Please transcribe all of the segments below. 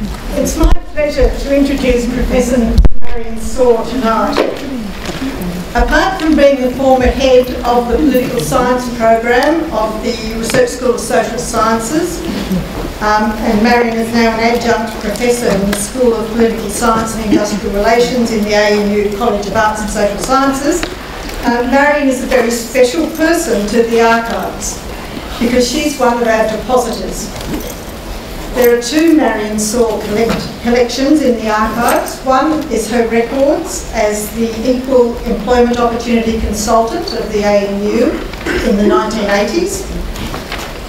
It's my pleasure to introduce Professor Marian Sawyer tonight. Apart from being the former head of the Political Science program of the Research School of Social Sciences, and Marian is now an Adjunct Professor in the School of Political Science and Industrial Relations in the ANU College of Arts and Social Sciences, Marian is a very special person to the archives because she's one of our depositors. There are two Marian Sawyer collections in the archives. One is her records as the Equal Employment Opportunity Consultant of the ANU in the 1980s,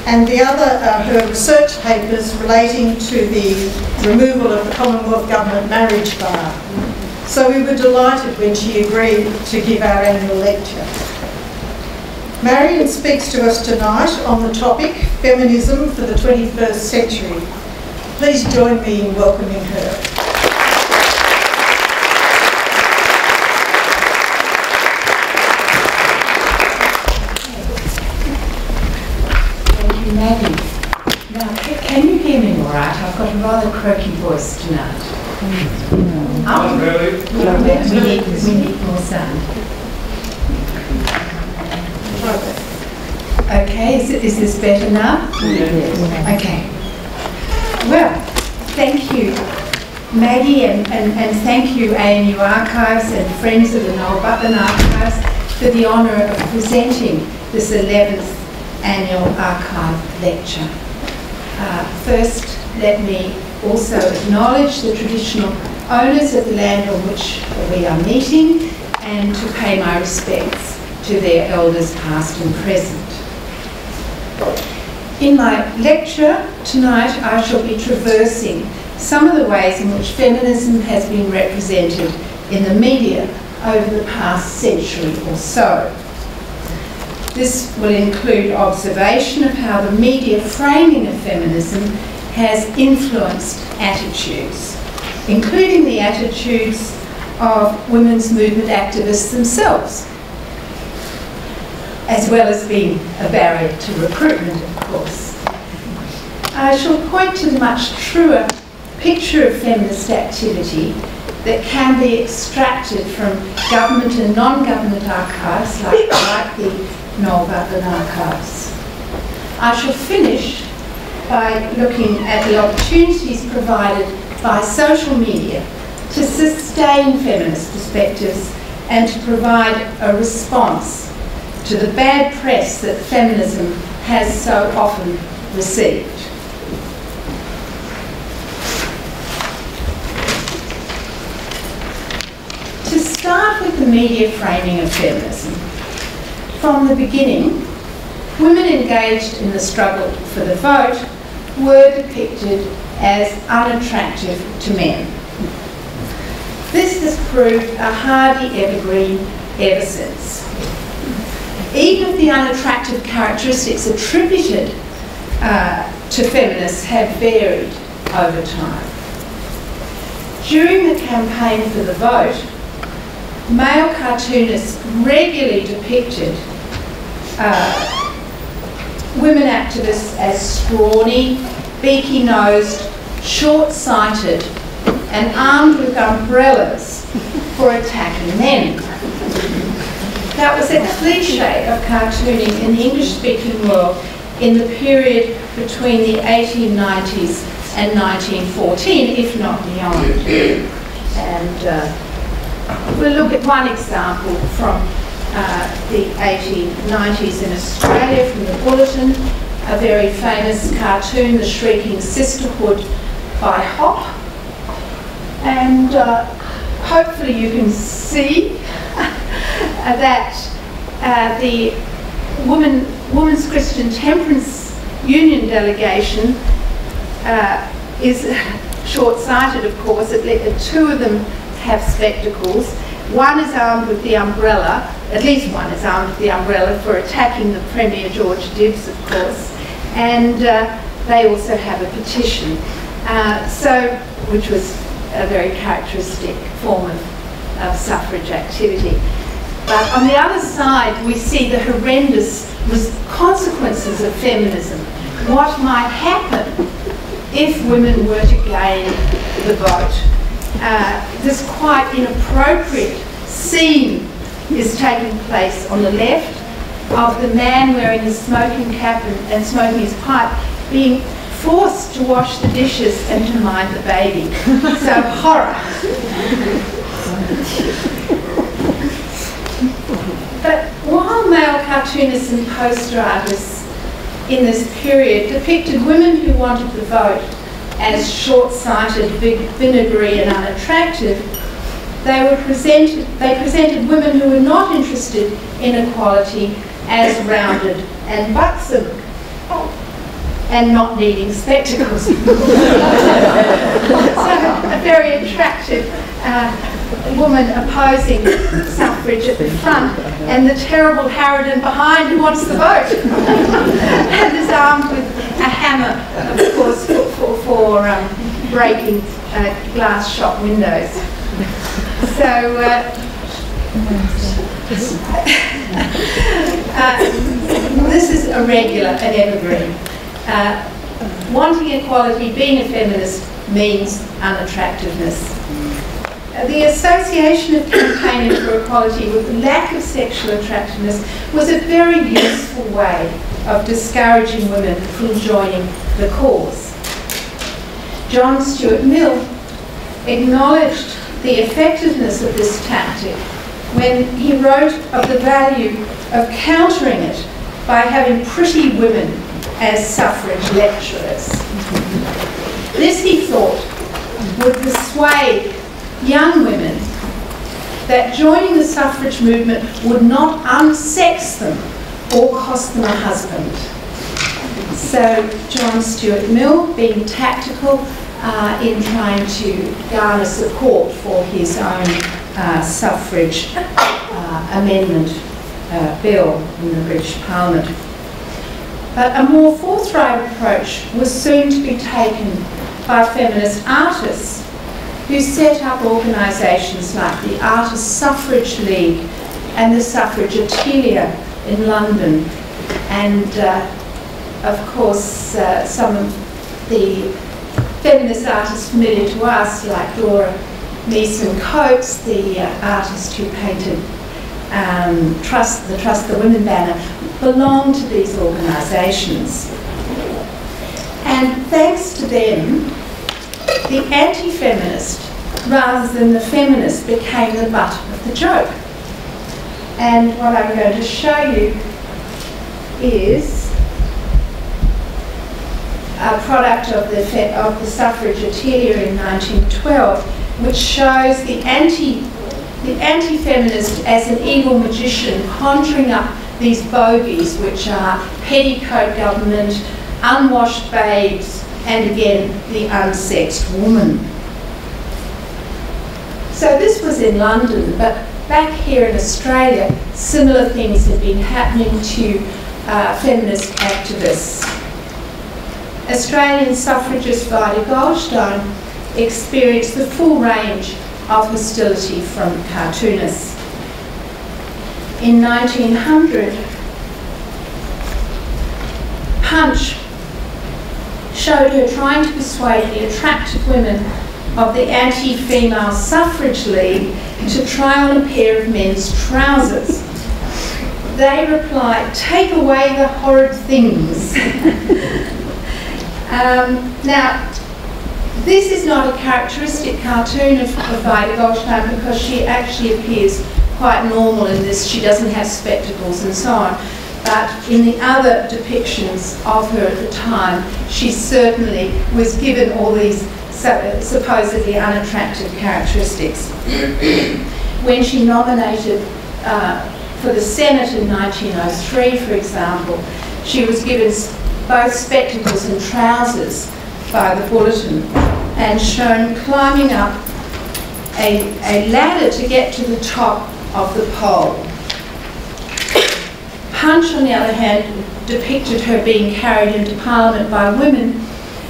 and the other are her research papers relating to the removal of the Commonwealth Government marriage bar. So we were delighted when she agreed to give our annual lecture. Marian speaks to us tonight on the topic, Feminism for the 21st Century. Please join me in welcoming her. Thank you, Maggie. Now, can you hear me all right? I've got a rather croaky voice tonight. Not really. We need more sound. Okay, is this better now? Yeah. Okay. Well, thank you, Maggie, and thank you, ANU Archives and friends of the Noel Butler Archives for the honour of presenting this 11th annual archive lecture. First, let me also acknowledge the traditional owners of the land on which we are meeting and to pay my respects to their elders past and present. In my lecture tonight, I shall be traversing some of the ways in which feminism has been represented in the media over the past century or so. This will include observation of how the media framing of feminism has influenced attitudes, including the attitudes of women's movement activists themselves, as well as being a barrier to recruitment, of course. I shall point to the much truer picture of feminist activity that can be extracted from government and non-government archives like the Noel Butler Archives. I shall finish by looking at the opportunities provided by social media to sustain feminist perspectives and to provide a response to the bad press that feminism has so often received. To start with the media framing of feminism, from the beginning, women engaged in the struggle for the vote were depicted as unattractive to men. This has proved a hardy evergreen ever since. Even if the unattractive characteristics attributed to feminists have varied over time. During the campaign for the vote, male cartoonists regularly depicted women activists as scrawny, beaky-nosed, short-sighted, and armed with umbrellas for attacking men. That was a cliche of cartooning in the English-speaking world in the period between the 1890s and 1914, if not beyond. And we'll look at one example from the 1890s in Australia from the Bulletin, a very famous cartoon, The Shrieking Sisterhood by Hop. And hopefully you can see that the Women's Christian Temperance Union delegation is short-sighted, of course. Two of them have spectacles. One is armed with the umbrella, at least one is armed with the umbrella for attacking the Premier George Dibbs, of course. And they also have a petition, which was a very characteristic form of suffrage activity. But on the other side, we see the horrendous consequences of feminism. What might happen if women were to gain the vote. This quite inappropriate scene is taking place on the left of the man wearing his smoking cap and smoking his pipe being forced to wash the dishes and to mind the baby. So horror. But while male cartoonists and poster artists in this period depicted women who wanted the vote as short-sighted, vinegary and unattractive, they presented women who were not interested in equality as rounded and buxom and not needing spectacles. So a very attractive woman opposing suffrage at the front, and the terrible harridan behind who wants the vote and is armed with a hammer, of course, for breaking glass shop windows. So this is a regular, an evergreen. Wanting equality, being a feminist, means unattractiveness. The association of campaigning for equality with lack of sexual attractiveness was a very useful way of discouraging women from joining the cause. John Stuart Mill acknowledged the effectiveness of this tactic when he wrote of the value of countering it by having pretty women as suffrage lecturers. This, he thought, would persuade young women that joining the suffrage movement would not unsex them or cost them a husband. So John Stuart Mill, being tactical in trying to garner support for his own suffrage amendment bill in the British Parliament. But a more forthright approach was soon to be taken by feminist artists who set up organisations like the Artists' Suffrage League and the Suffrage Atelier in London, and of course some of the feminist artists familiar to us, like Gloria Steinem, the artist who painted the Trust the Women banner, belong to these organisations. And thanks to them, the anti-feminist rather than the feminist became the butt of the joke. And what I'm going to show you is a product of the Suffrage Atelier in 1912, which shows the anti-feminist as an evil magician conjuring up these bogies, which are petticoat government, unwashed babes, and again, the unsexed woman. So this was in London, but back here in Australia, similar things have been happening to feminist activists. Australian suffragist Vida Goldstein experienced the full range of hostility from cartoonists. In 1900, Punch showed her trying to persuade the attractive women of the Anti-Female Suffrage League to try on a pair of men's trousers. They replied, "Take away the horrid things." Now, this is not a characteristic cartoon of Vida Goldstein because she actually appears quite normal in this. She doesn't have spectacles and so on. But in the other depictions of her at the time, she certainly was given all these supposedly unattractive characteristics. When she nominated for the Senate in 1903, for example, she was given both spectacles and trousers by the Bulletin and shown climbing up a ladder to get to the top of the pole. Punch, on the other hand, depicted her being carried into Parliament by women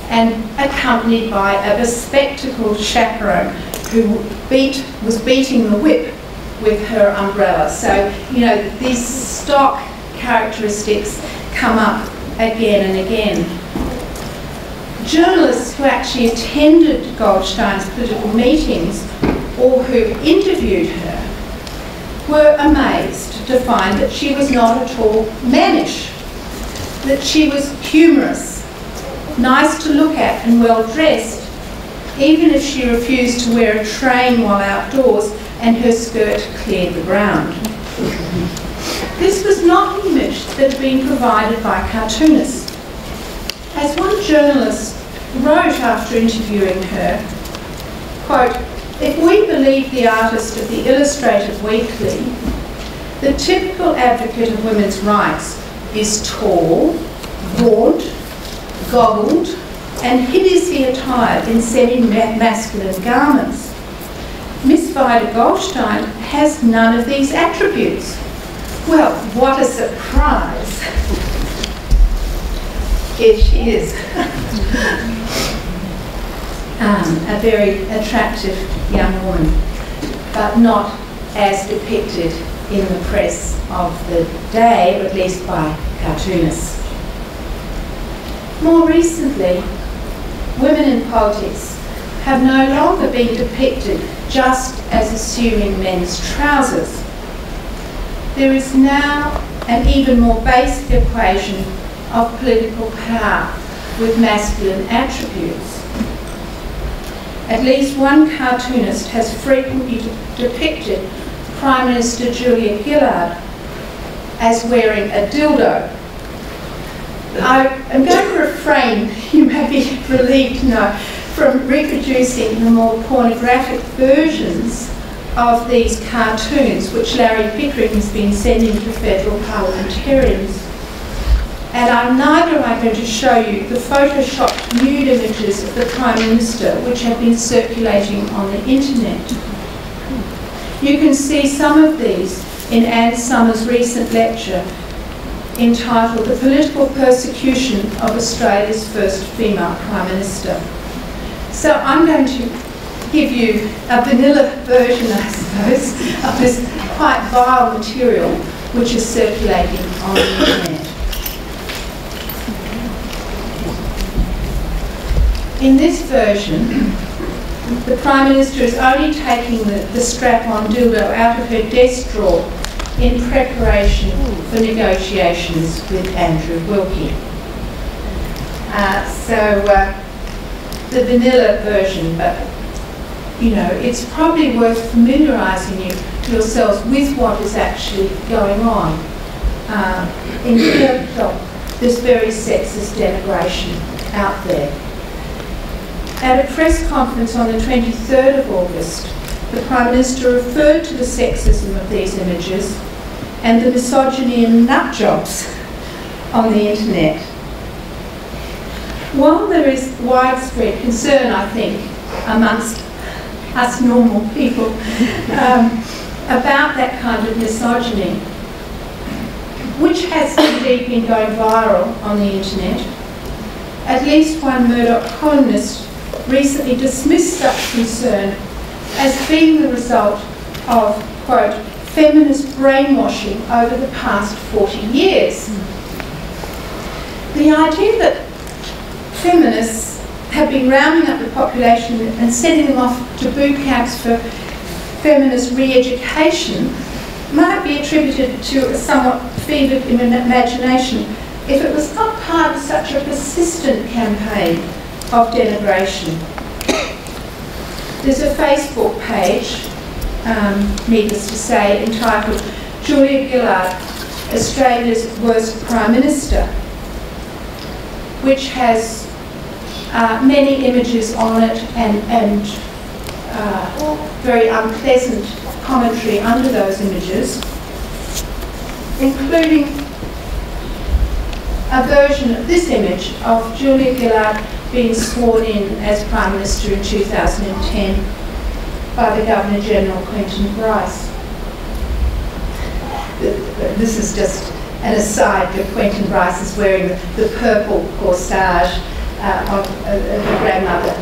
and accompanied by a bespectacled chaperone who was beating the whip with her umbrella. So, you know, these stock characteristics come up again and again. journalists who actually attended Goldstein's political meetings or who interviewed her were amazed to find that she was not at all mannish, that she was humorous, nice to look at and well dressed, even if she refused to wear a train while outdoors and her skirt cleared the ground. This was not the image that had been provided by cartoonists. As one journalist wrote after interviewing her, quote, "If we believe the artist of the Illustrated Weekly, the typical advocate of women's rights is tall, gaunt, goggled, and hideously attired in semi-masculine garments. Miss Vida Goldstein has none of these attributes. Well, what a surprise. Here she is. A very attractive young woman, but not as depicted in the press of the day, or at least by cartoonists. More recently, women in politics have no longer been depicted just as assuming men's trousers. There is now an even more basic equation of political power with masculine attributes. At least one cartoonist has frequently depicted Prime Minister Julia Gillard as wearing a dildo. I am going to refrain, you may be relieved to know, from reproducing the more pornographic versions of these cartoons which Larry Pickering has been sending to federal parliamentarians. And neither am I going to show you the photoshopped nude images of the Prime Minister which have been circulating on the internet. You can see some of these in Anne Summers' recent lecture entitled "The Political Persecution of Australia's First Female Prime Minister." So I'm going to give you a vanilla version, I suppose, of this quite vile material which is circulating on the internet. In this version, the Prime Minister is only taking the strap-on dildo out of her desk drawer in preparation for negotiations with Andrew Wilkie. The vanilla version, but you know, it's probably worth familiarising yourselves with what is actually going on in terms of this very sexist denigration out there. At a press conference on the 23rd of August, the Prime Minister referred to the sexism of these images and the misogyny and nutjobs on the internet. While there is widespread concern, I think, amongst us normal people about that kind of misogyny, which has indeed been going viral on the internet, at least one Murdoch columnist recently dismissed such concern as being the result of, quote, feminist brainwashing over the past 40 years. The idea that feminists have been rounding up the population and sending them off to boot camps for feminist re-education might be attributed to a somewhat fevered imagination if it was not part of such a persistent campaign of denigration. There's a Facebook page, needless to say, entitled "Julia Gillard, Australia's Worst Prime Minister," which has many images on it and very unpleasant commentary under those images, including a version of this image of Julia Gillard being sworn in as Prime Minister in 2010 by the Governor-General Quentin Bryce. This is just an aside that Quentin Bryce is wearing the purple corsage of the grandmother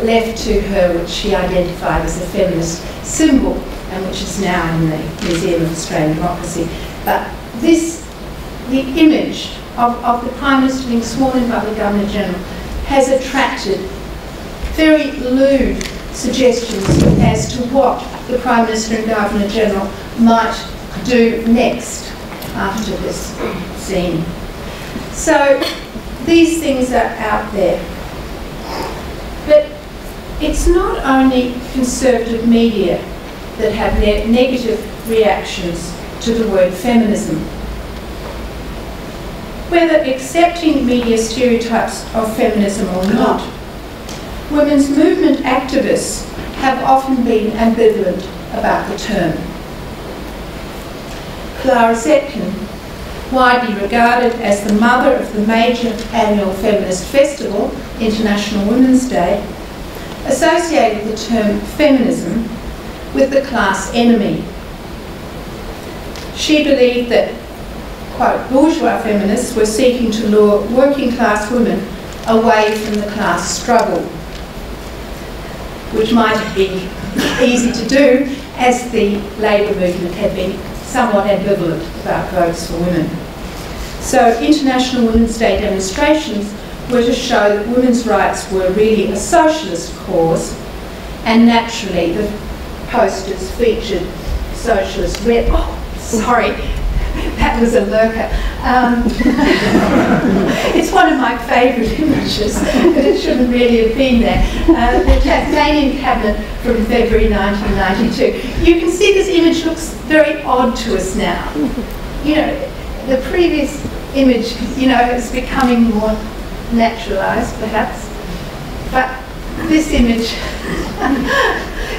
left to her, which she identified as a feminist symbol and which is now in the Museum of Australian Democracy. But the image of the Prime Minister being sworn in by the Governor-General has attracted very lewd suggestions as to what the Prime Minister and Governor-General might do next after this scene. So these things are out there. But it's not only conservative media that have negative reactions to the word feminism. Whether accepting media stereotypes of feminism or not, women's movement activists have often been ambivalent about the term. Clara Zetkin, widely regarded as the mother of the major annual feminist festival, International Women's Day, associated the term feminism with the class enemy. She believed that, quote, bourgeois feminists were seeking to lure working class women away from the class struggle, which might have been easy to do as the labour movement had been somewhat ambivalent about votes for women. So International Women's Day demonstrations were to show that women's rights were really a socialist cause, and naturally the posters featured socialist red. Oh, sorry, that was a lurker. It's one of my favourite images, but it shouldn't really have been there. The Tasmanian cabinet from February 1992. You can see this image looks very odd to us now. You know, the previous image, you know, is becoming more naturalised, perhaps. But this image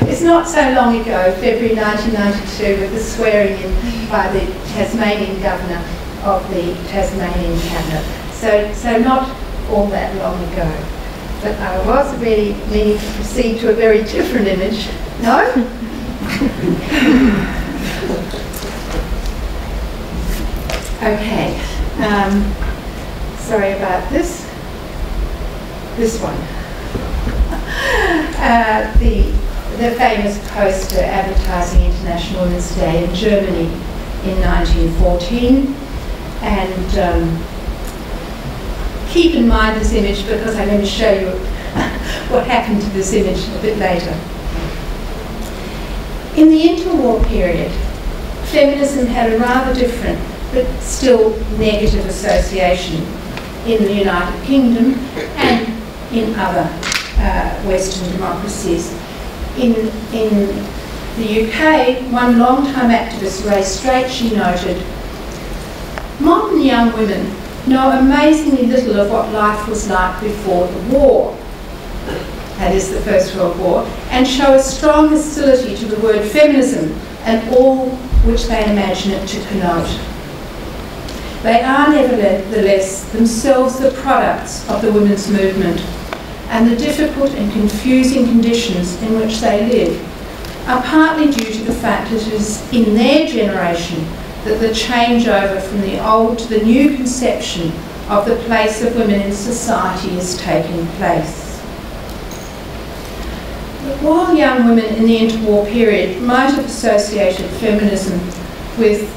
is not so long ago, February 1992, with the swearing in by the Tasmanian governor of the Tasmanian cabinet. So not all that long ago. But I was really meaning to proceed to a very different image. No? Okay. Sorry about this. This one. The famous poster advertising International Women's Day in Germany in 1914. And keep in mind this image because I'm going to show you what happened to this image a bit later. In the interwar period, feminism had a rather different but still negative association in the United Kingdom and in other Western democracies. In the UK, one long-time activist, Ray Straight, she noted, modern young women know amazingly little of what life was like before the war, that is the First World War, and show a strong hostility to the word feminism and all which they imagine it to connote. They are nevertheless themselves the products of the women's movement, and the difficult and confusing conditions in which they live are partly due to the fact that it is in their generation that the changeover from the old to the new conception of the place of women in society is taking place. But while young women in the interwar period might have associated feminism with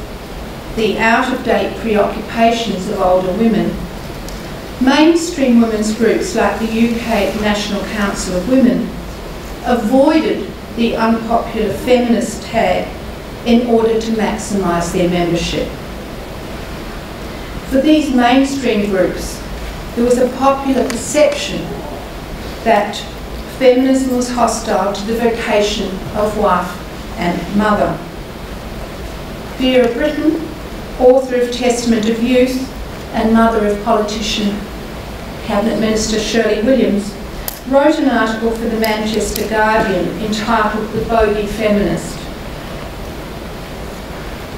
the out-of-date preoccupations of older women, mainstream women's groups like the UK National Council of Women avoided the unpopular feminist tag in order to maximise their membership. For these mainstream groups, there was a popular perception that feminism was hostile to the vocation of wife and mother. Vera Brittain, author of Testament of Youth and mother of politician Cabinet Minister Shirley Williams, wrote an article for the Manchester Guardian entitled The Bogey Feminist.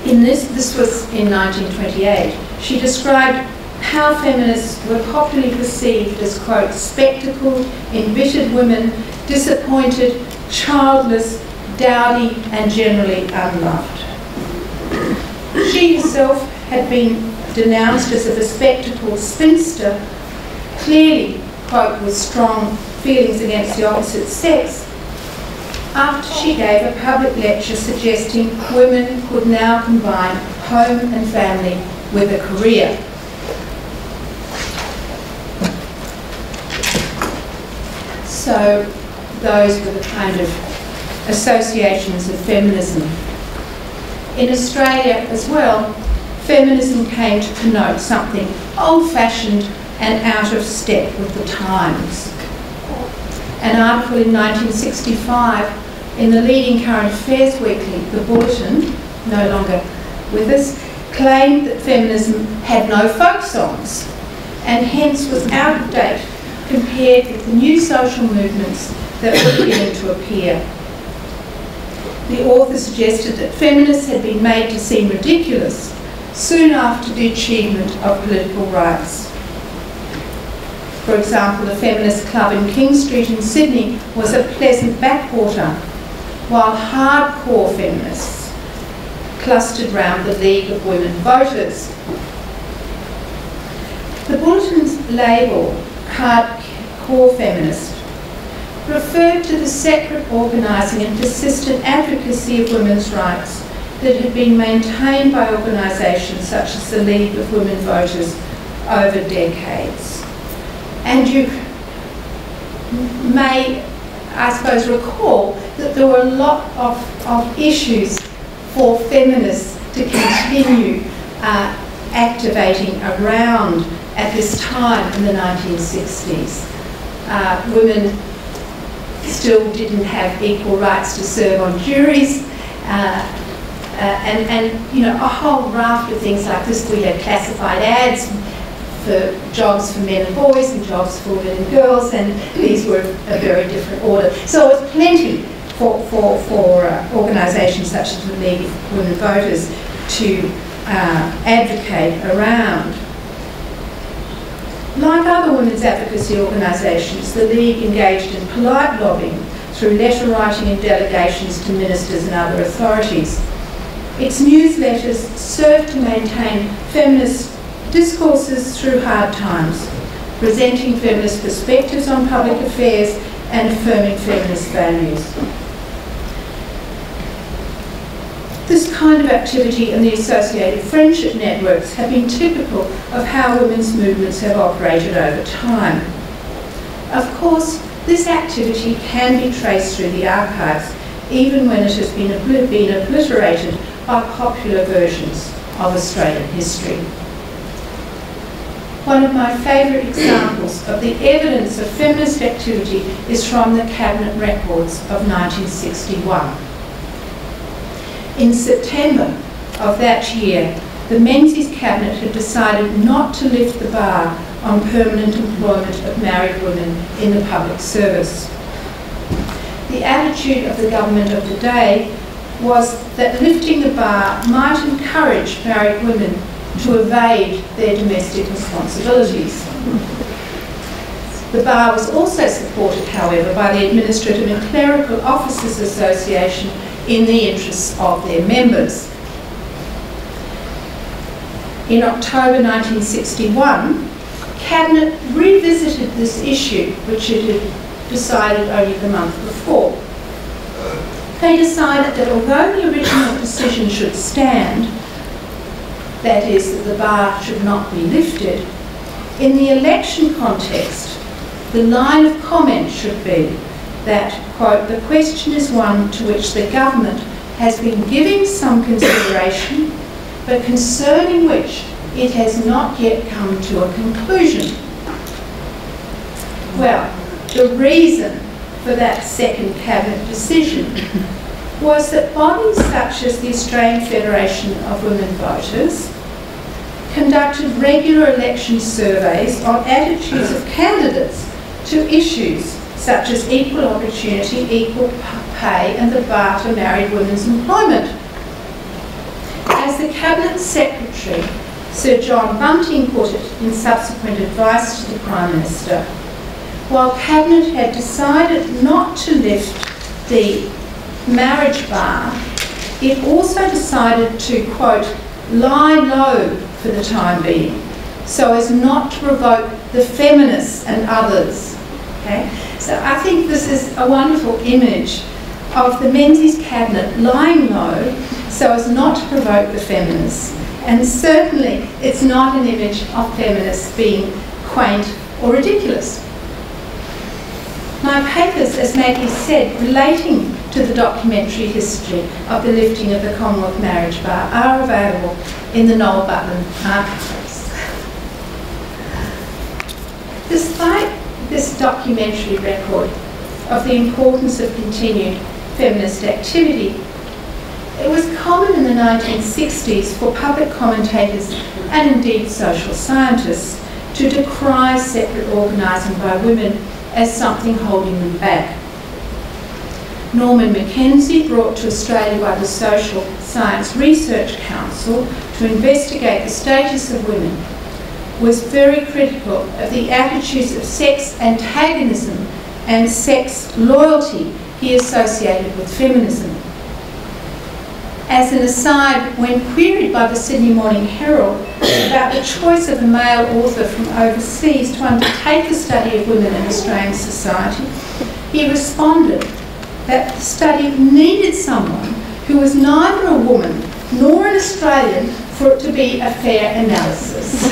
In this was in 1928, she described how feminists were popularly perceived as, quote, spectacled, embittered women, disappointed, childless, dowdy and generally unloved. She herself had been denounced as a bespectacled spinster, clearly, quote, with strong feelings against the opposite sex, after she gave a public lecture suggesting women could now combine home and family with a career. also those with the kind of associations of feminism. In Australia as well, feminism came to connote something old-fashioned and out of step with the times. An article in 1965 in the leading current affairs weekly, The Bulletin, no longer with us, claimed that feminism had no folk songs and hence was out of date compared with the new social movements that were beginning to appear. The author suggested that feminists had been made to seem ridiculous soon after the achievement of political rights. For example, the feminist club in King Street in Sydney was a pleasant backwater, while hardcore feminists clustered round the League of Women Voters. The Bulletin's label, hardcore feminist, referred to the separate organising and persistent advocacy of women's rights that had been maintained by organisations such as the League of Women Voters over decades. And you may, I suppose, recall that there were a lot of issues for feminists to continue activating around at this time in the 1960s. Women still didn't have equal rights to serve on juries, and you know, a whole raft of things like this. We had classified ads for jobs for men and boys and jobs for women and girls, and these were a very different order. So it was plenty for organisations such as the League of Women Voters to advocate around. Like other women's advocacy organisations, the League engaged in polite lobbying through letter writing and delegations to ministers and other authorities. Its newsletters served to maintain feminist discourses through hard times, presenting feminist perspectives on public affairs and affirming feminist values. This kind of activity and the associated friendship networks have been typical of how women's movements have operated over time. Of course, this activity can be traced through the archives, even when it has been obliterated by popular versions of Australian history. One of my favourite examples of the evidence of feminist activity is from the Cabinet records of 1961. In September of that year, the Menzies Cabinet had decided not to lift the bar on permanent employment of married women in the public service. The attitude of the government of the day was that lifting the bar might encourage married women to evade their domestic responsibilities. The bar was also supported, however, by the Administrative and Clerical Officers Association in the interests of their members. In October 1961, Cabinet revisited this issue, which it had decided only the month before. They decided that although the original decision should stand, that is, that the bar should not be lifted, in the election context, the line of comment should be that, quote, the question is one to which the government has been giving some consideration, but concerning which it has not yet come to a conclusion. Well, the reason for that second Cabinet decision was that bodies such as the Australian Federation of Women Voters conducted regular election surveys on attitudes of candidates to issues such as equal opportunity, equal pay and the bar to married women's employment. As the Cabinet Secretary, Sir John Bunting, put it in subsequent advice to the Prime Minister, while Cabinet had decided not to lift the marriage bar, it also decided to, quote, lie low for the time being, so as not to provoke the feminists and others. Okay? So I think this is a wonderful image of the Menzies Cabinet lying low so as not to provoke the feminists. And certainly it's not an image of feminists being quaint or ridiculous. My papers, as Maggie said, relating to the documentary history of the lifting of the Commonwealth marriage bar are available in the Noel Butland Marketplace. Despite this documentary record of the importance of continued feminist activity, it was common in the 1960s for public commentators and indeed social scientists to decry separate organising by women as something holding them back. Norman Mackenzie, brought to Australia by the Social Science Research Council to investigate the status of women, was very critical of the attitudes of sex antagonism and sex loyalty he associated with feminism. As an aside, when queried by the Sydney Morning Herald about the choice of a male author from overseas to undertake the study of women in Australian society, he responded that the study needed someone who was neither a woman nor an Australian for it to be a fair analysis.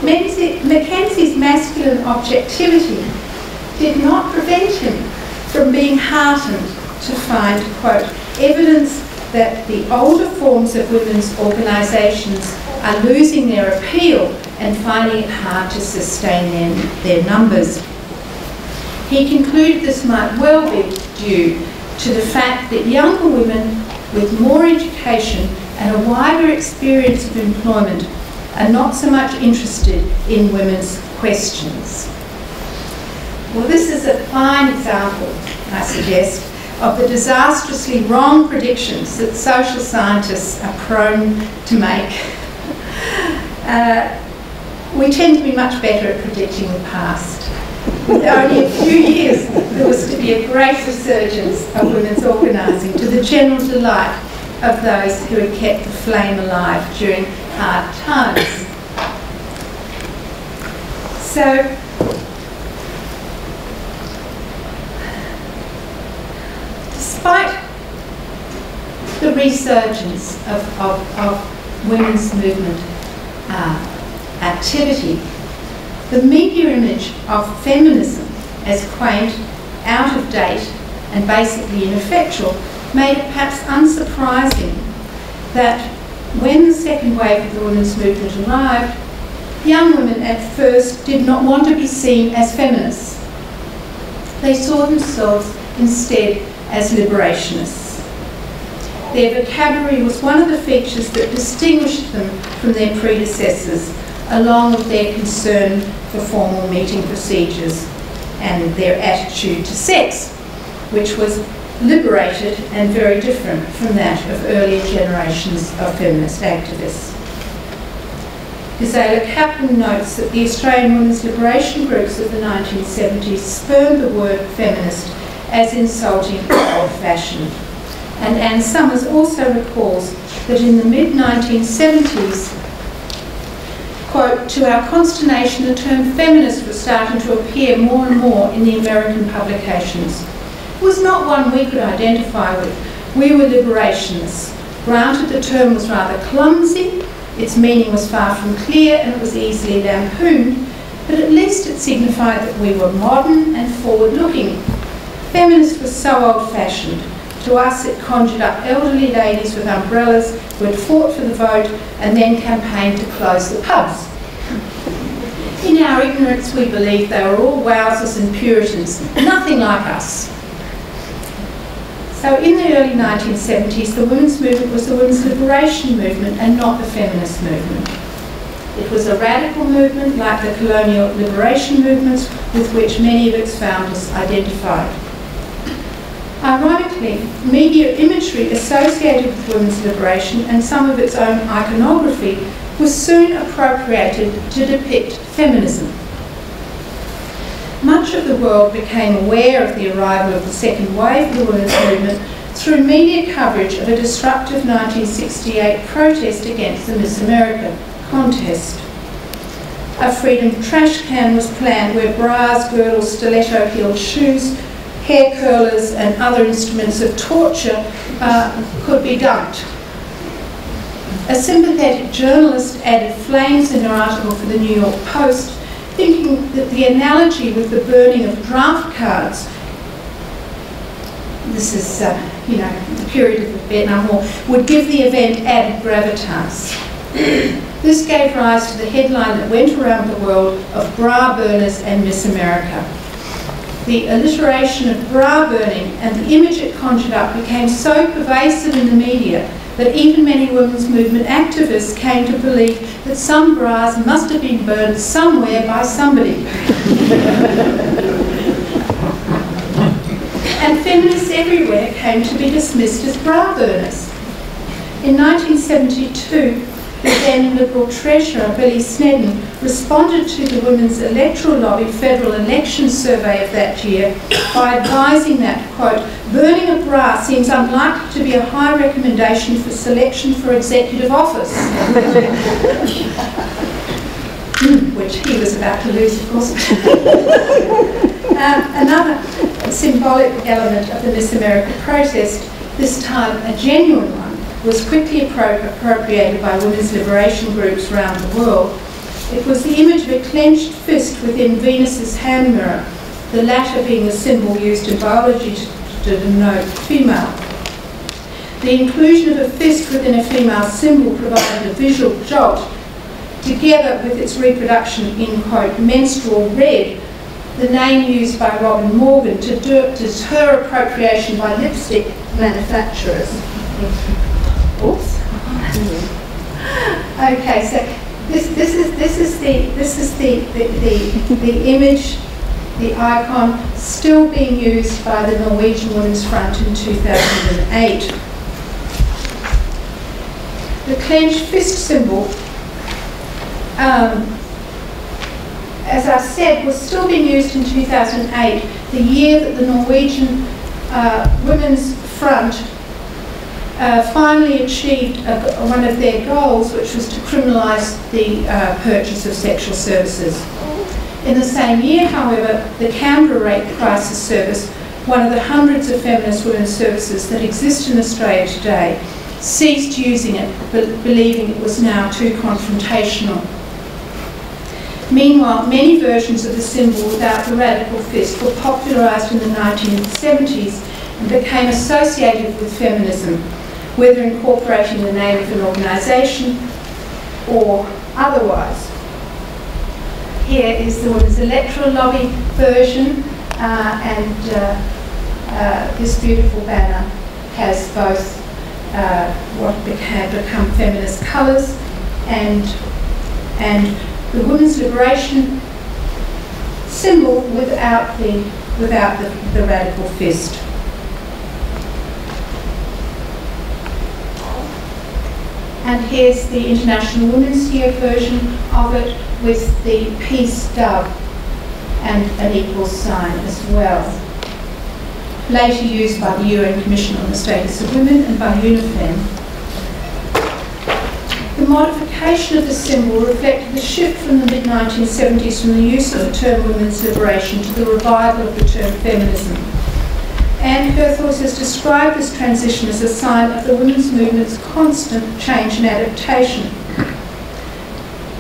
Mackenzie's masculine objectivity did not prevent him from being heartened to find, quote, evidence that the older forms of women's organisations are losing their appeal and finding it hard to sustain their numbers. He concluded this might well be due to the fact that younger women with more education and a wider experience of employment are not so much interested in women's questions. Well, this is a fine example, I suggest, of the disastrously wrong predictions that social scientists are prone to make. We tend to be much better at predicting the past. With only a few years, there was to be a great resurgence of women's organising to the general delight of those who had kept the flame alive during hard times. So, despite the resurgence of women's movement activity, the media image of feminism as quaint, out of date and basically ineffectual made it perhaps unsurprising that when the second wave of the women's movement arrived, young women at first did not want to be seen as feminists. They saw themselves instead as liberationists. Their vocabulary was one of the features that distinguished them from their predecessors, along with their concern for formal meeting procedures and their attitude to sex, which was liberated and very different from that of earlier generations of feminist activists. Gisela Kaplan notes that the Australian women's liberation groups of the 1970s spurned the word feminist as insulting and old-fashioned. And Anne Summers also recalls that in the mid-1970s, quote, to our consternation, the term feminist was starting to appear more and more in the American publications. It was not one we could identify with. We were liberationists. Granted, the term was rather clumsy, its meaning was far from clear, and it was easily lampooned, but at least it signified that we were modern and forward-looking. Feminist was so old-fashioned. To us, it conjured up elderly ladies with umbrellas who had fought for the vote and then campaigned to close the pubs. In our ignorance, we believed they were all wowsers and Puritans, nothing like us. So in the early 1970s, the women's movement was the women's liberation movement and not the feminist movement. It was a radical movement like the colonial liberation movements with which many of its founders identified. Ironically, media imagery associated with women's liberation and some of its own iconography was soon appropriated to depict feminism. Much of the world became aware of the arrival of the second wave of the women's movement through media coverage of a disruptive 1968 protest against the Miss America contest. A freedom trash can was planned where bras, girdles, stiletto-heeled shoes, hair curlers and other instruments of torture could be dumped. A sympathetic journalist added flames in her article for the New York Post, thinking that the analogy with the burning of draft cards, this is, you know, the period of the Vietnam War, would give the event added gravitas. This gave rise to the headline that went around the world of bra burners and Miss America. The alliteration of bra burning and the image it conjured up became so pervasive in the media that even many women's movement activists came to believe that some bras must have been burned somewhere by somebody. And feminists everywhere came to be dismissed as bra burners. In 1972, the then Liberal Treasurer, Billy Snedden, responded to the Women's Electoral Lobby federal election survey of that year by advising that, quote, burning a bra seems unlikely to be a high recommendation for selection for executive office. Which he was about to lose, of course. Another symbolic element of the Miss America protest, this time a genuine one, was quickly appropriated by women's liberation groups around the world. It was the image of a clenched fist within Venus's hand mirror, the latter being the symbol used in biology to denote female. The inclusion of a fist within a female symbol provided a visual jolt, together with its reproduction in, quote, menstrual red, the name used by Robin Morgan to deter appropriation by lipstick manufacturers. Oops. Okay, so this is the image, the icon, still being used by the Norwegian Women's Front in 2008. The clenched fist symbol, as I said, was still being used in 2008, the year that the Norwegian Women's Front finally achieved one of their goals, which was to criminalise the purchase of sexual services. In the same year, however, the Canberra Rape Crisis Service, one of the hundreds of feminist women's services that exist in Australia today, ceased using it, believing it was now too confrontational. Meanwhile, many versions of the symbol without the radical fist were popularised in the 1970s and became associated with feminism, whether incorporating the name of an organisation or otherwise. Here is the Women's Electoral Lobby version, and this beautiful banner has both what had become feminist colours and the women's liberation symbol without the radical fist. And here's the International Women's Year version of it with the peace dove and an equal sign as well. Later used by the UN Commission on the Status of Women and by UNIFEM. The modification of the symbol reflected the shift from the mid-1970s from the use of the term women's liberation to the revival of the term feminism. Anne Herthos has described this transition as a sign of the women's movement's constant change and adaptation.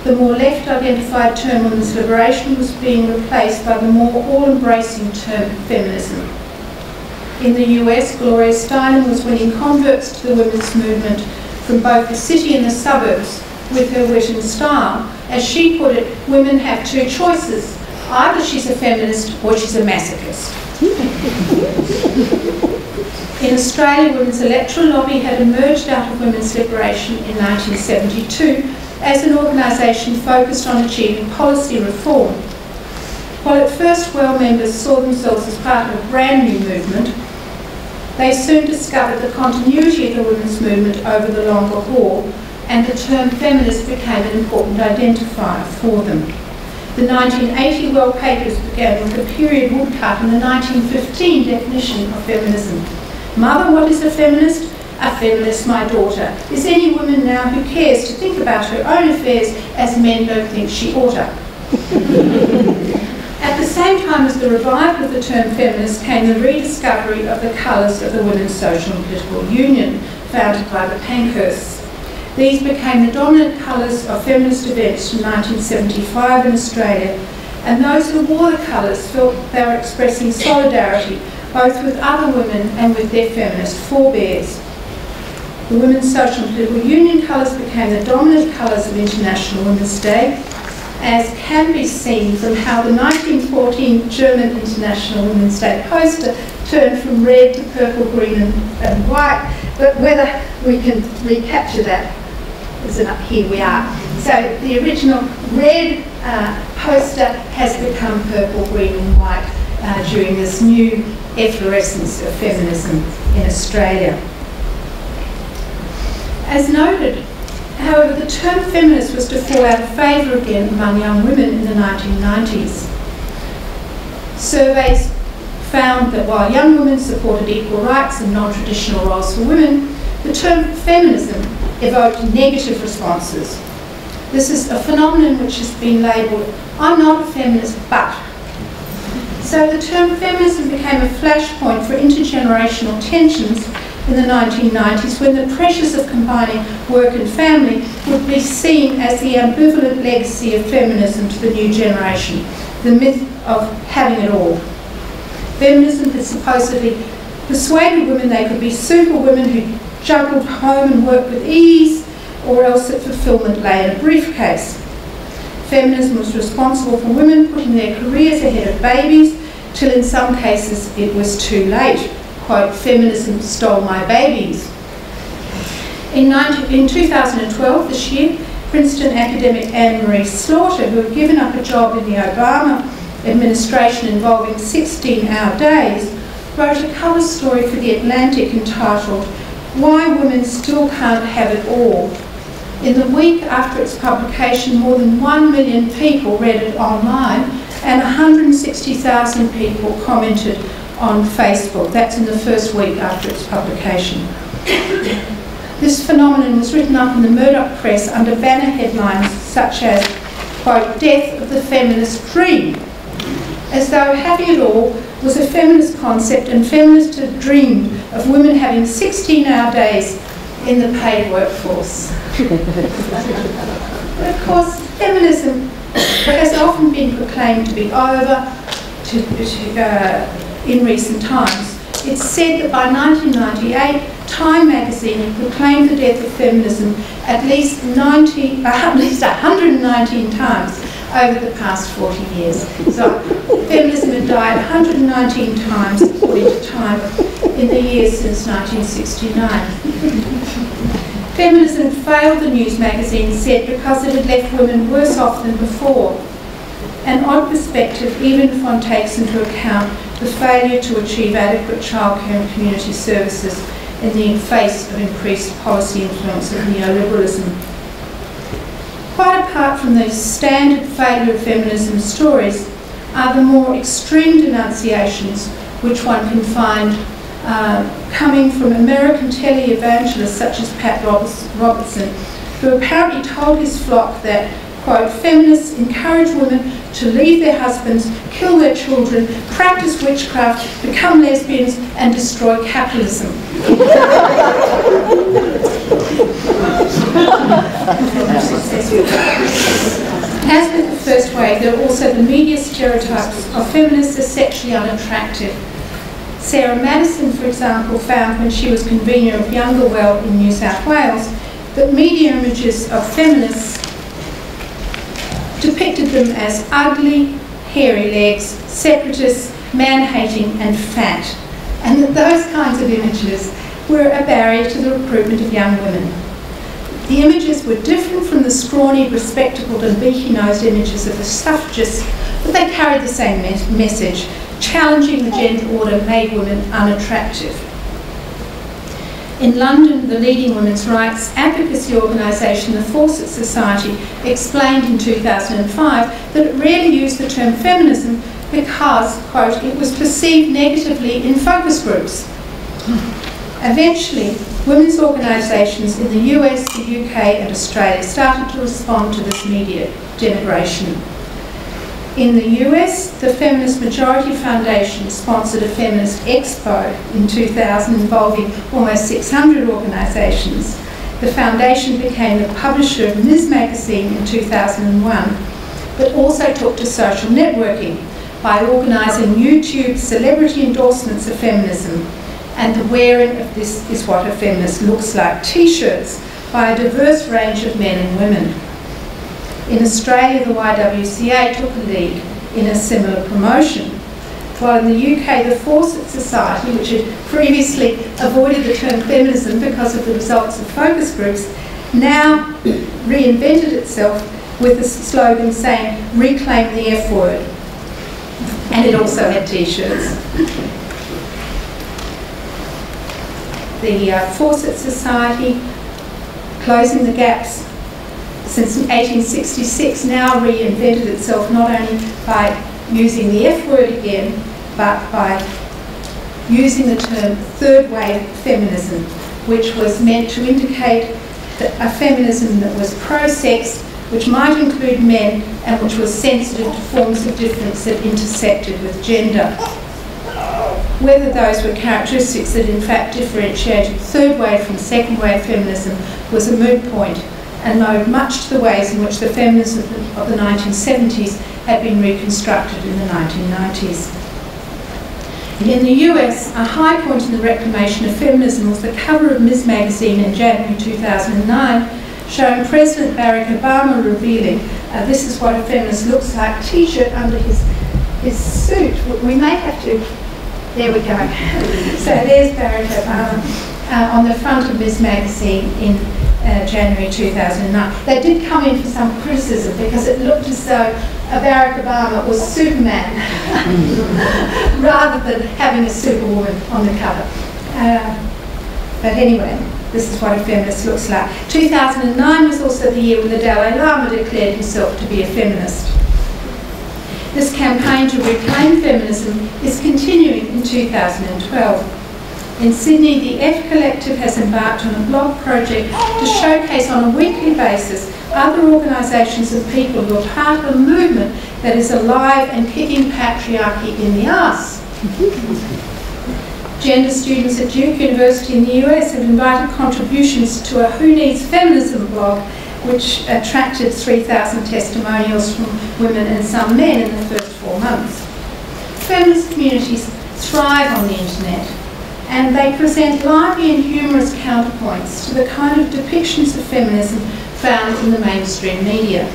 The more left-identified term women's liberation was being replaced by the more all-embracing term feminism. In the US, Gloria Steinem was winning converts to the women's movement from both the city and the suburbs with her wit and style. As she put it, women have two choices. Either she's a feminist or she's a masochist. In Australia, Women's Electoral Lobby had emerged out of women's liberation in 1972 as an organisation focused on achieving policy reform. While at first WELL members saw themselves as part of a brand new movement, they soon discovered the continuity of the women's movement over the longer haul, and the term feminist became an important identifier for them. The 1980 WELL papers began with a period woodcut in the 1915 definition of feminism. Mother, what is a feminist? A feminist, my daughter, is any woman now who cares to think about her own affairs as men don't think she oughta. At the same time as the revival of the term feminist came the rediscovery of the colours of the Women's Social and Political Union, founded by the Pankhursts. These became the dominant colours of feminist events from 1975 in Australia and those who wore the colours felt they were expressing solidarity both with other women and with their feminist forebears. The Women's Social and Political Union colours became the dominant colours of International Women's Day, as can be seen from how the 1914 German International Women's Day poster turned from red to purple, green and white, but whether we can recapture that is enough. Here we are. So the original red poster has become purple, green and white during this new efflorescence of feminism in Australia. As noted, however, the term feminist was to fall out of favour again among young women in the 1990s. Surveys found that while young women supported equal rights and non-traditional roles for women, the term feminism evoked negative responses. This is a phenomenon which has been labelled, "I'm not a feminist, but." So the term feminism became a flashpoint for intergenerational tensions in the 1990s, when the pressures of combining work and family would be seen as the ambivalent legacy of feminism to the new generation, the myth of having it all. Feminism had supposedly persuaded women they could be superwomen who juggled home and work with ease, or else that fulfilment lay in a briefcase. Feminism was responsible for women putting their careers ahead of babies, till in some cases it was too late. Quote, "Feminism stole my babies." In 2012, this year, Princeton academic Anne-Marie Slaughter, who had given up a job in the Obama administration involving 16-hour days, wrote a cover story for The Atlantic entitled, "Why Women Still Can't Have It All." In the week after its publication, more than 1 million people read it online and 160,000 people commented on Facebook. That's in the first week after its publication. This phenomenon was written up in the Murdoch press under banner headlines such as, quote, "Death of the Feminist Dream," as though having it all was a feminist concept and feminists had dreamed of women having 16-hour days in the paid workforce. But of course, feminism has often been proclaimed to be over in recent times. It's said that by 1998, Time magazine had proclaimed the death of feminism at least 119 times over the past 40 years. So feminism had died 119 times, according to Time, in the years since 1969. Feminism failed, the news magazine said, because it had left women worse off than before. An odd perspective, even if one takes into account the failure to achieve adequate childcare and community services in the face of increased policy influence of neoliberalism. Quite apart from those standard failure of feminism stories are the more extreme denunciations which one can find coming from American tele-evangelists such as Pat Robertson, who apparently told his flock that, quote, "Feminists encourage women to leave their husbands, kill their children, practice witchcraft, become lesbians and destroy capitalism." As with the first wave, there are also the media stereotypes of feminists as sexually unattractive. Sarah Madison, for example, found when she was convener of Younger Well in New South Wales that media images of feminists depicted them as ugly, hairy legs, separatists, man-hating and fat, and that those kinds of images were a barrier to the recruitment of young women. The images were different from the scrawny, bespectacled and beaky-nosed images of the suffragists, but they carried the same message. Challenging the gender order made women unattractive. In London, the leading women's rights advocacy organisation, the Fawcett Society, explained in 2005 that it rarely used the term feminism because, quote, "it was perceived negatively in focus groups." Eventually, women's organisations in the US, the UK and Australia started to respond to this media denigration. In the US, the Feminist Majority Foundation sponsored a feminist expo in 2000 involving almost 600 organisations. The foundation became the publisher of Ms magazine in 2001. but also took to social networking by organising YouTube celebrity endorsements of feminism and the wearing of "This is what a feminist looks like" t-shirts by a diverse range of men and women. In Australia, the YWCA took a lead in a similar promotion, while in the UK, the Fawcett Society, which had previously avoided the term feminism because of the results of focus groups, now reinvented itself with a slogan saying, "Reclaim the F word." And it also had t-shirts. The Fawcett Society, closing the gaps since 1866, now reinvented itself not only by using the F word again, but by using the term third wave feminism, which was meant to indicate that a feminism that was pro-sex, which might include men, and which was sensitive to forms of difference that intersected with gender. Whether those were characteristics that in fact differentiated third wave from second wave feminism was a moot point, and owed much to the ways in which the feminism of the 1970s had been reconstructed in the 1990s. In the US, a high point in the reclamation of feminism was the cover of Ms. Magazine in January 2009, showing President Barack Obama revealing "This is what a feminist looks like" t-shirt under his suit. We may have to, there we go. So there's Barack Obama on the front of Ms. Magazine in January 2009. They did come in for some criticism because it looked as though Barack Obama was Superman rather than having a superwoman on the cover. But anyway, this is what a feminist looks like. 2009 was also the year when the Dalai Lama declared himself to be a feminist. This campaign to reclaim feminism is continuing in 2012. In Sydney, the F Collective has embarked on a blog project to showcase on a weekly basis other organisations and people who are part of a movement that is alive and kicking patriarchy in the arse. Gender students at Duke University in the US have invited contributions to a Who Needs Feminism blog, which attracted 3,000 testimonials from women and some men in the first 4 months. Feminist communities thrive on the internet, and they present lively and humorous counterpoints to the kind of depictions of feminism found in the mainstream media,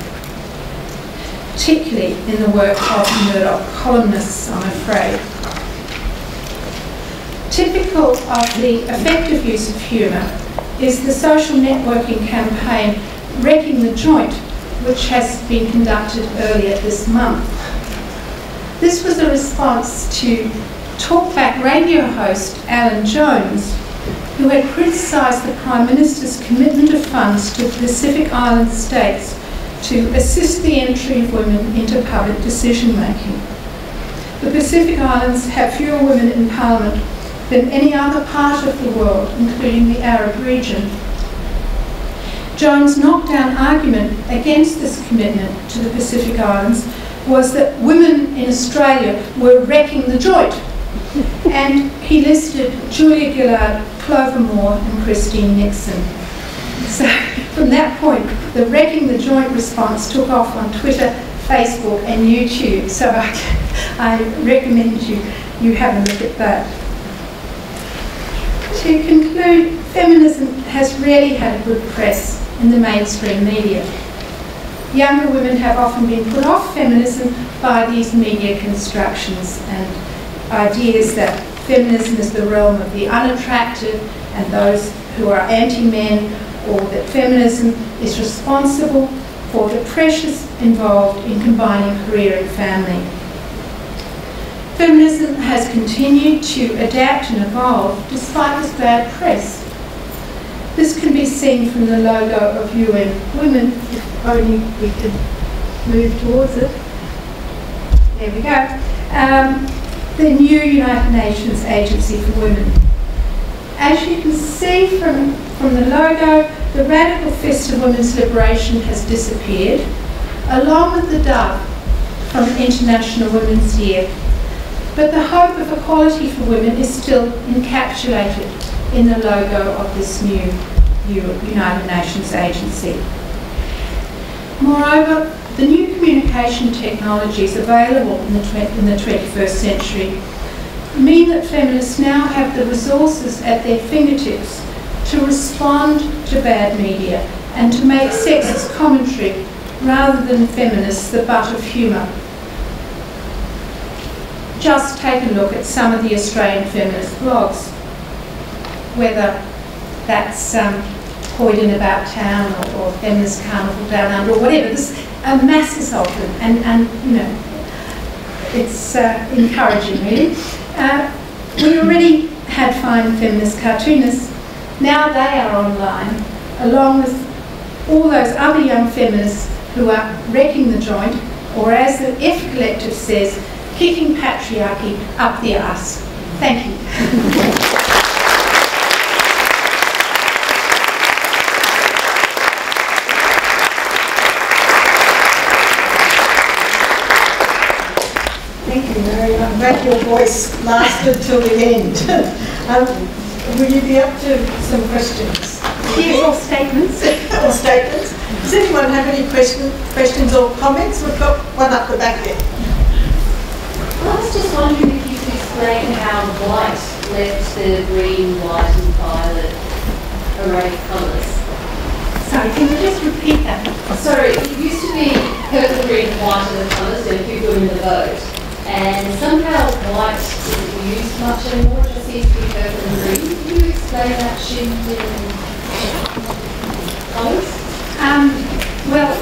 particularly in the work of Murdoch columnists, I'm afraid. Typical of the effective use of humour is the social networking campaign Wrecking the Joint, which has been conducted earlier this month. This was a response to talkback radio host Alan Jones, who had criticised the Prime Minister's commitment of funds to Pacific Island states to assist the entry of women into public decision-making. The Pacific Islands have fewer women in Parliament than any other part of the world, including the Arab region. Jones' knockdown argument against this commitment to the Pacific Islands was that women in Australia were wrecking the joint, and he listed Julia Gillard, Clover Moore and Christine Nixon. So from that point, the Wrecking the Joint response took off on Twitter, Facebook and YouTube, so I recommend you have a look at that. To conclude, feminism has really had a good press in the mainstream media. Younger women have often been put off feminism by these media constructions and ideas that feminism is the realm of the unattractive and those who are anti-men, or that feminism is responsible for the pressures involved in combining career and family. Feminism has continued to adapt and evolve despite this bad press. This can be seen from the logo of UN Women, if only we could move towards it. There we go. The new United Nations Agency for Women. As you can see from the logo, the radical fist of women's liberation has disappeared, along with the dove from International Women's Year. But the hope of equality for women is still encapsulated in the logo of this new United Nations Agency. Moreover, the new communication technologies available in the 21st century mean that feminists now have the resources at their fingertips to respond to bad media and to make sexist commentary rather than feminists the butt of humour. Just take a look at some of the Australian feminist blogs, whether that's Hoyden About Town or Feminist Carnival Down Under or whatever. There's masses of them, and you know, it's encouraging really. We already had fine feminist cartoonists. Now they are online, along with all those other young feminists who are wrecking the joint, or as the F Collective says, kicking patriarchy up the arse. Thank you. Thank you, Marian. I'm glad your voice lasted till the end. Will you be up to some questions? Yes, or statements. Or statements. Does anyone have any questions or comments? We've got one up the back there. Well, I was just wondering if you could explain how white left the green, white and violet array of colours. Sorry, can you just repeat that? Sorry, it used to be purple, green and white are the colours and people in the vote. And somehow white isn't used much anymore, it just seems to be purple and green. Can you explain that shift in colours? Well,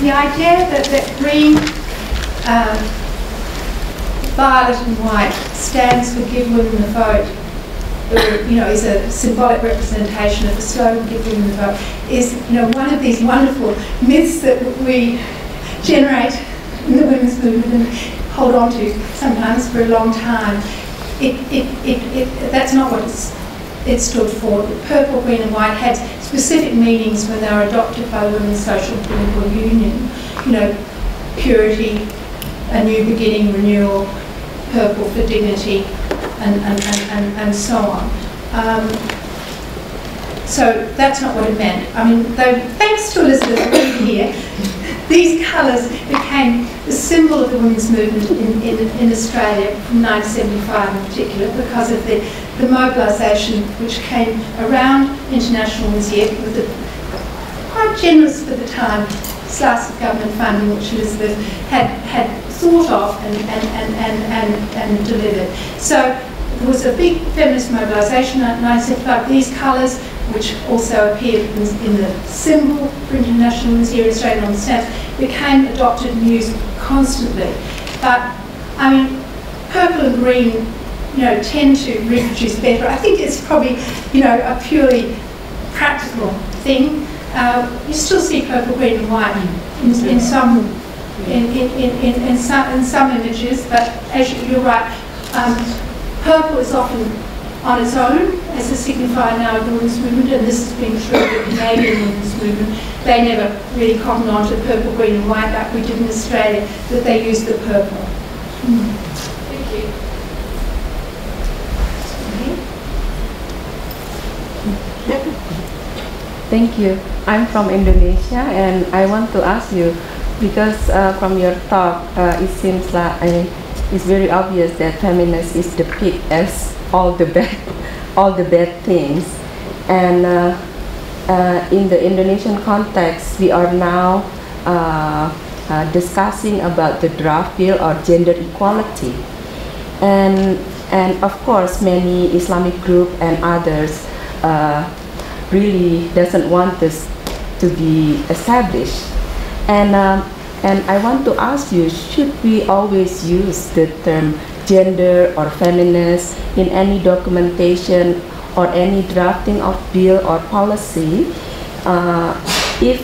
the idea that green, violet and white stands for Give Women the Vote, or, you know, is a symbolic representation of the slogan Give Women the Vote, is, you know, one of these wonderful myths that we generate in the women's movement and hold on to sometimes for a long time. That's not what it stood for. Purple, green and white had specific meanings when they were adopted by the Women's Social and Political Union. You know, purity, a new beginning, renewal, purple for dignity, and so on. So that's not what it meant. I mean, though, thanks to Elizabeth Reed here, these colours became the symbol of the women's movement in Australia from 1975 in particular, because of the mobilisation which came around International Women's Year with the quite generous for the time slice of government funding which Elizabeth had thought of and delivered. So there was a big feminist mobilisation in 1975. These colours, which also appeared in the symbol for International Women's Year in Australia on the stamps, became adopted and used constantly. But, I mean, purple and green, you know, tend to reproduce better. I think it's probably, you know, a purely practical thing. You still see purple, green and white in some images, but as you're right, purple is often on its own as a signifier now of the women's movement, and this has been true of the Canadian women's movement. They never really cottoned on to purple, green and white like we did in Australia, but they used the purple. Thank you. Thank you. I'm from Indonesia, and I want to ask you, because from your talk, it seems like it's very obvious that feminist is depicted as all the bad things, and in the Indonesian context, we are now discussing about the draft bill or gender equality, and of course many Islamic groups and others really doesn't want this to be established, and I want to ask you, should we always use the term gender or feminist in any documentation or any drafting of bill or policy, if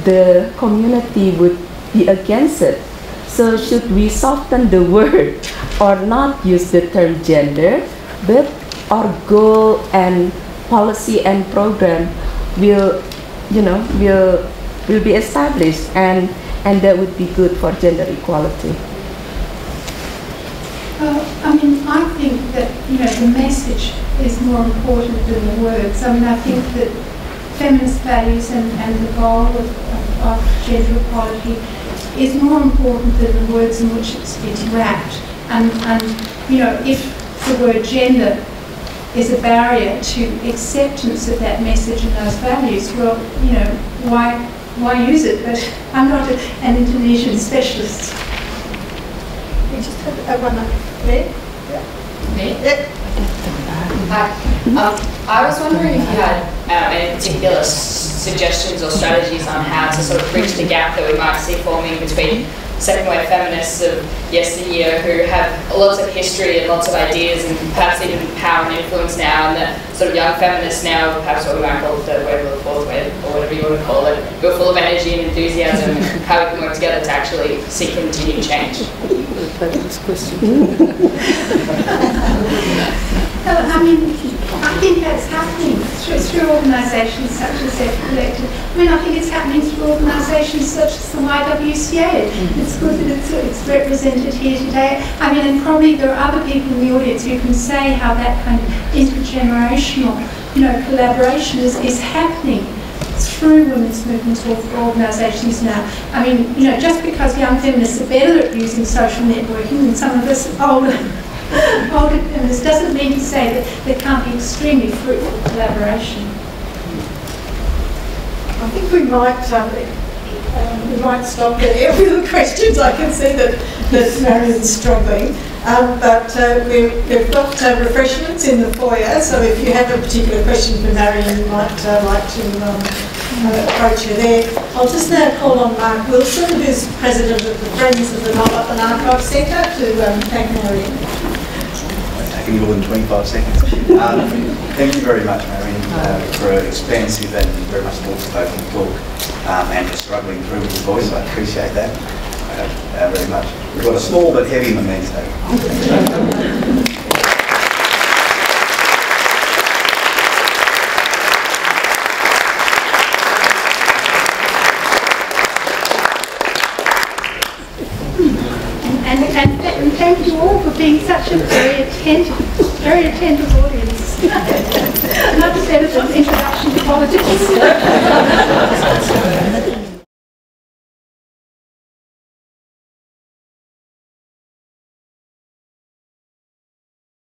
the community would be against it? So should we soften the word or not use the term gender, but our goal and policy and program will be established, and that would be good for gender equality? I mean, I think that, you know, the message is more important than the words. I mean, I think that feminist values and the goal of of gender equality is more important than the words in which it's wrapped. And you know, if the word gender is a barrier to acceptance of that message and those values, well, you know, why use it? But I'm not an Indonesian specialist. We just have one there. Me? Yeah. Hi. I was wondering if you had any particular suggestions or strategies on how to sort of bridge the gap that we might see forming between second-wave feminists of yesteryear who have lots of history and lots of ideas and perhaps even power and influence now, and the sort of young feminists now, perhaps what we might call the third wave or the fourth wave or whatever you want to call it, who are full of energy and enthusiasm, and how we can work together to actually see continued change. I mean, I think that's happening through organisations such as Electoral. I mean, I think it's happening through organisations such as the YWCA. It's good that it's represented here today. I mean, and probably there are other people in the audience who can say how that kind of intergenerational, you know, collaboration is happening through women's movements or organisations now. I mean, you know, just because young feminists are better at using social networking than some of us older feminists doesn't mean to say that there can't be extremely fruitful collaboration. I think we might stop there with the questions. I can see that Marian's struggling. But we've got refreshments in the foyer, so if you have a particular question for Marian, you might like to approach her there. I'll just now call on Mark Wilson, who's President of the Friends of the Knowledge and Archive Centre, to thank Marian. Taking more than 25 seconds. Thank you very much, Marian, for an expansive and very much thought-provoking talk, and for struggling through with your voice. I appreciate that very much. We've got a small but heavy memento. And thank you all for being such a very attentive audience. Much better than introduction to politics.